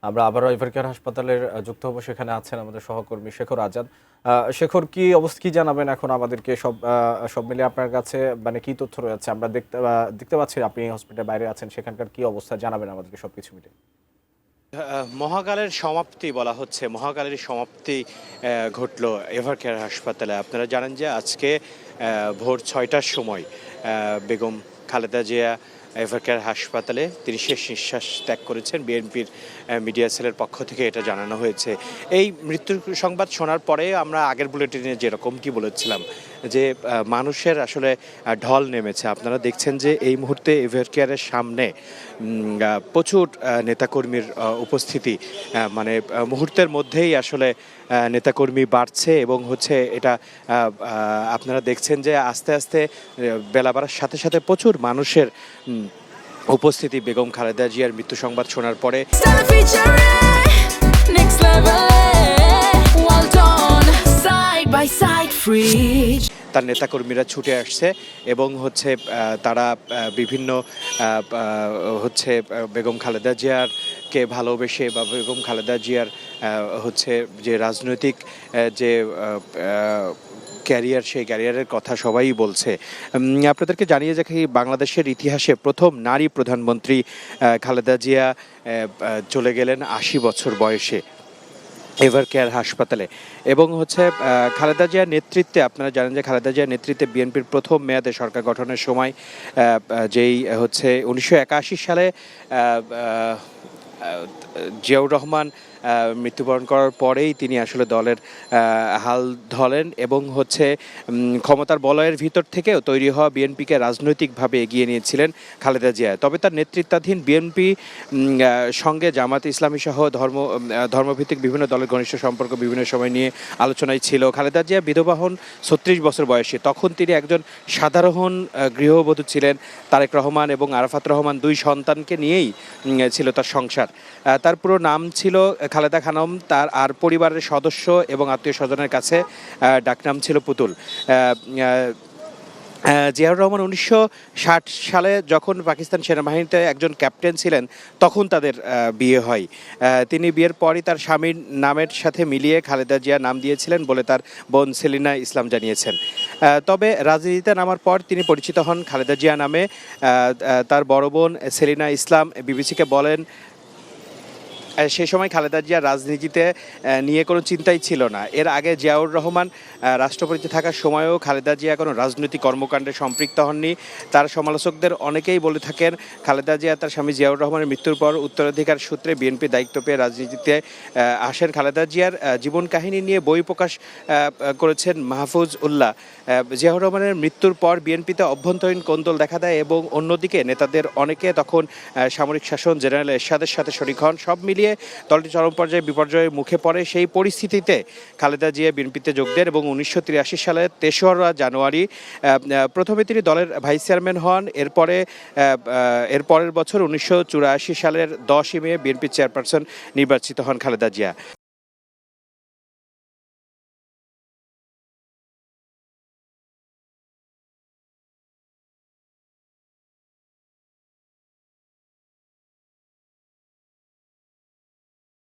আমরা আবারও এভারকেয়ার হাসপাতালের যুক্ত হব। সেখানে আছেন আমাদের সহকর্মী শেখর আজাদ। শেখর, কি অবস্থা, কি জানাবেন এখন আমাদেরকে? সব মিলিয়ে আপনার কাছে মানে কি তথ্য রয়েছে? আমরা দেখতে পাচ্ছি আপনি হসপিটালের বাইরে আছেন, সেখানকার কি অবস্থা জানাবেন আমাদেরকে সবকিছু মিলে। মহাকালের সমাপ্তি বলা হচ্ছে, মহাকালের সমাপ্তি ঘটলো এভারকেয়ার হাসপাতালে। আপনারা জানেন যে আজকে ভোর ৬টার সময় বেগম খালেদা জিয়া এভারকেয়ার হাসপাতালে তিনি শেষ নিঃশ্বাস ত্যাগ করেছেন। বিএনপির মিডিয়া সেলের পক্ষ থেকে এটা জানানো হয়েছে। এই মৃত্যুর সংবাদ শোনার পরে আমরা আগের বুলেটিনে যেরকম কি বলেছিলাম যে মানুষের আসলে ঢল নেমেছে। আপনারা দেখছেন যে এই মুহূর্তে এভারকেয়ারের সামনে প্রচুর নেতাকর্মীর উপস্থিতি, মানে মুহূর্তের মধ্যেই আসলে নেতাকর্মী বাড়ছে এবং হচ্ছে এটা আপনারা দেখছেন যে আস্তে আস্তে বেলা বাড়ার সাথে সাথে প্রচুর মানুষের উপস্থিতি বেগম খালেদা জিয়ার মৃত্যু সংবাদ শোনার পরে। তার নেতাকর্মীরা ছুটে আসছে এবং হচ্ছে তারা বিভিন্ন হচ্ছে বেগম খালেদা জিয়ারকে ভালোবেসে বা বেগম খালেদা জিয়ার হচ্ছে যে রাজনৈতিক যে ক্যারিয়ার, সেই ক্যারিয়ারের কথা সবাই বলছে। আপনাদেরকে জানিয়ে রাখি, বাংলাদেশের ইতিহাসে প্রথম নারী প্রধানমন্ত্রী খালেদা জিয়া চলে গেলেন ৮০ বছর বয়সে এভারকেয়ার হাসপাতালে। এবং হচ্ছে খালেদা জিয়ার নেতৃত্বে, আপনারা জানেন যে খালেদা জিয়ার নেতৃত্বে বিএনপির প্রথম মেয়াদে সরকার গঠনের সময় যেই হচ্ছে ১৯৮১ সালে জিয়াউর রহমান মৃত্যুবরণ করার পরেই তিনি আসলে দলের হাল ধরেন এবং হচ্ছে ক্ষমতার বলয়ের ভিতর থেকেও তৈরি হওয়া বিএনপিকে রাজনৈতিকভাবে এগিয়ে নিয়েছিলেন খালেদা জিয়া। তবে তার নেতৃত্বাধীন বিএনপি সঙ্গে জামাত ইসলামী সহ ধর্মভিত্তিক বিভিন্ন দলের ঘনিষ্ঠ সম্পর্ক বিভিন্ন সময় নিয়ে আলোচনায় ছিল। খালেদা জিয়া বিধবা হন ৩৬ বছর বয়সে। তখন তিনি একজন সাধারণ গৃহবধূ ছিলেন। তারেক রহমান এবং আরাফাত রহমান দুই সন্তানকে নিয়েই ছিল তার সংসার। তার পুরো নাম ছিল খালেদা খানম। তার আর পরিবারের সদস্য এবং আত্মীয় স্বজনের কাছে ডাকনাম ছিল পুতুল। জিয়াউর রহমান ১৯৬০ সালে যখন পাকিস্তান সেনাবাহিনীতে একজন ক্যাপ্টেন ছিলেন, তখন তাদের বিয়ে হয়। তিনি বিয়ের পরই তার স্বামীর নামের সাথে মিলিয়ে খালেদা জিয়া নাম দিয়েছিলেন বলে তার বোন সেলিনা ইসলাম জানিয়েছেন। তবে রাজনীতিতে নামার পর তিনি পরিচিত হন খালেদা জিয়া নামে। তার বড় বোন সেলিনা ইসলাম বিবিসিকে বলেন, সেই সময় খালেদা জিয়া রাজনীতিতে নিয়ে কোনো চিন্তাই ছিল না। এর আগে জিয়াউর রহমান রাষ্ট্রপতিতে থাকার সময়ও খালেদা জিয়া কোনো রাজনৈতিক কর্মকাণ্ডে সম্পৃক্ত হননি। তার সমালোচকদের অনেকেই বলে থাকেন খালেদা জিয়া তার স্বামী জিয়াউর রহমানের মৃত্যুর পর উত্তরাধিকার সূত্রে বিএনপি দায়িত্ব পেয়ে রাজনীতিতে আসেন। খালেদা জিয়ার জীবন কাহিনী নিয়ে বই প্রকাশ করেছেন মাহফুজ উল্লাহ। জিয়াউর রহমানের মৃত্যুর পর বিএনপিতে অভ্যন্তরীণ কোন্দল দেখা দেয় এবং অন্যদিকে নেতাদের অনেকে তখন সামরিক শাসন জেনারেল এরশাদের সাথে শরিক হন। সব মিলিয়ে দলটি চরম পর্যায়ে বিপর্যয়ের মুখে পড়ে। সেই পরিস্থিতিতে খালেদা জিয়া বিএনপিতে যোগ দেন এবং ১৯৮৩ সালের ৩রা জানুয়ারি প্রথমে তিনি দলের ভাইস চেয়ারম্যান হন। এর পরের বছর ১৯৮৪ সালের ১০ই মে বিএনপি চেয়ারপারসন নির্বাচিত হন খালেদা জিয়া।